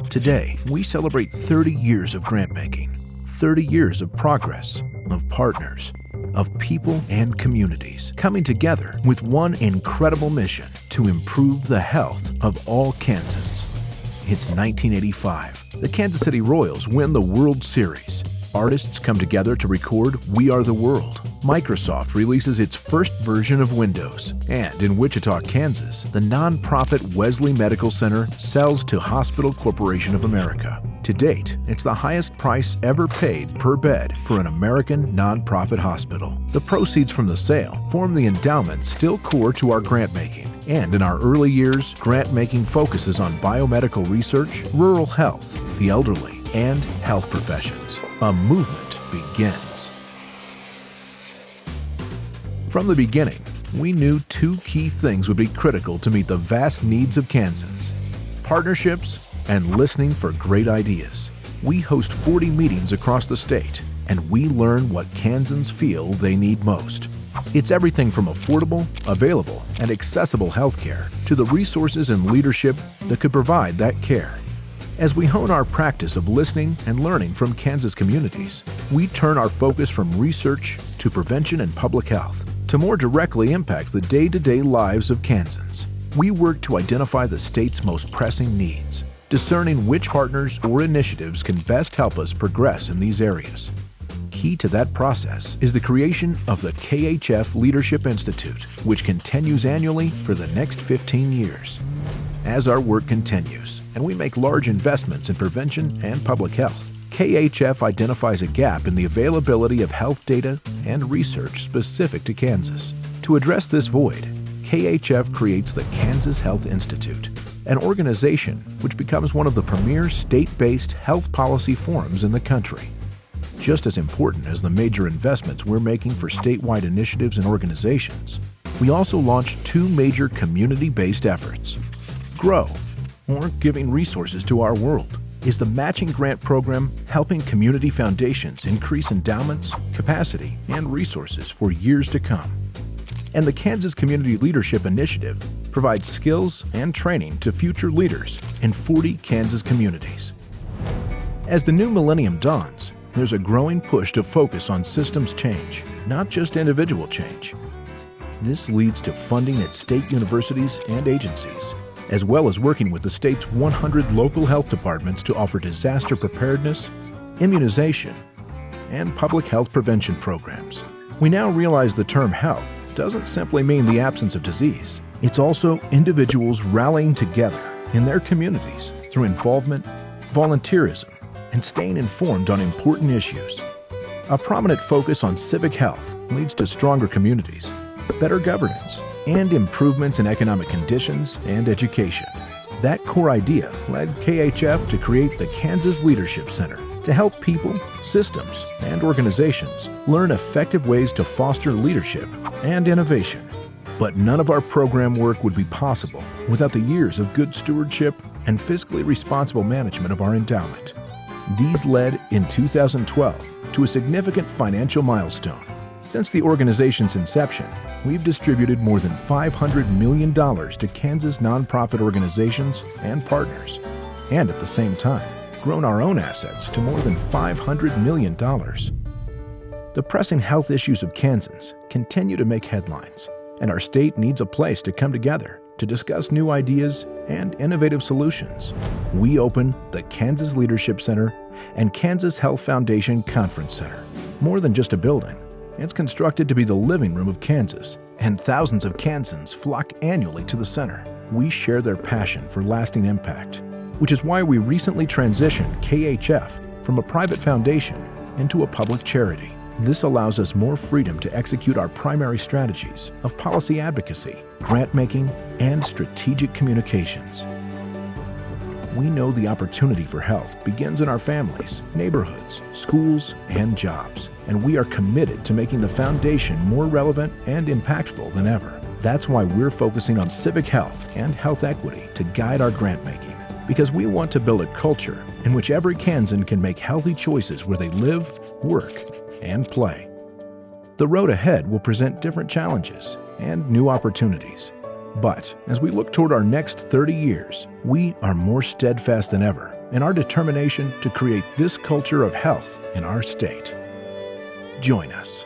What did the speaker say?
Today, we celebrate 30 years of grant making, 30 years of progress, of partners, of people and communities coming together with one incredible mission to improve the health of all Kansans. It's 1985. The Kansas City Royals win the World Series. Artists come together to record We Are the World. Microsoft releases its first version of Windows. And in Wichita, Kansas, the nonprofit Wesley Medical Center sells to Hospital Corporation of America. To date, it's the highest price ever paid per bed for an American nonprofit hospital. The proceeds from the sale form the endowment still core to our grant making. And in our early years, grant making focuses on biomedical research, rural health, the elderly, and health professions. A movement begins. From the beginning, we knew two key things would be critical to meet the vast needs of Kansans: partnerships and listening for great ideas. We host 40 meetings across the state, and we learn what Kansans feel they need most. It's everything from affordable, available, and accessible healthcare to the resources and leadership that could provide that care. As we hone our practice of listening and learning from Kansas communities, we turn our focus from research to prevention and public health to more directly impact the day-to-day lives of Kansans. We work to identify the state's most pressing needs, discerning which partners or initiatives can best help us progress in these areas. Key to that process is the creation of the KHF Leadership Institute, which continues annually for the next 15 years. As our work continues and we make large investments in prevention and public health, KHF identifies a gap in the availability of health data and research specific to Kansas. To address this void, KHF creates the Kansas Health Institute, an organization which becomes one of the premier state-based health policy forums in the country. Just as important as the major investments we're making for statewide initiatives and organizations, we also launched two major community-based efforts. GROW, or Giving Resources to Our World, is the matching grant program helping community foundations increase endowments, capacity, and resources for years to come. And the Kansas Community Leadership Initiative provides skills and training to future leaders in 40 Kansas communities. As the new millennium dawns, there's a growing push to focus on systems change, not just individual change. This leads to funding at state universities and agencies, as well as working with the state's 100 local health departments to offer disaster preparedness, immunization, and public health prevention programs. We now realize the term health doesn't simply mean the absence of disease. It's also individuals rallying together in their communities through involvement, volunteerism, and staying informed on important issues. A prominent focus on civic health leads to stronger communities, better governance, and improvements in economic conditions and education. That core idea led KHF to create the Kansas Leadership Center to help people, systems, and organizations learn effective ways to foster leadership and innovation. But none of our program work would be possible without the years of good stewardship and fiscally responsible management of our endowment. These led in 2012 to a significant financial milestone. Since the organization's inception, we've distributed more than $500 million to Kansas nonprofit organizations and partners, and at the same time, grown our own assets to more than $500 million. The pressing health issues of Kansans continue to make headlines, and our state needs a place to come together to discuss new ideas and innovative solutions. We open the Kansas Leadership Center and Kansas Health Foundation Conference Center. More than just a building, it's constructed to be the living room of Kansas, and thousands of Kansans flock annually to the center. We share their passion for lasting impact, which is why we recently transitioned KHF from a private foundation into a public charity. This allows us more freedom to execute our primary strategies of policy advocacy, grant making, and strategic communications. We know the opportunity for health begins in our families, neighborhoods, schools, and jobs, and we are committed to making the foundation more relevant and impactful than ever. That's why we're focusing on civic health and health equity to guide our grant making, because we want to build a culture in which every Kansan can make healthy choices where they live, work, and play. The road ahead will present different challenges and new opportunities. But as we look toward our next 30 years, we are more steadfast than ever and our determination to create this culture of health in our state. Join us.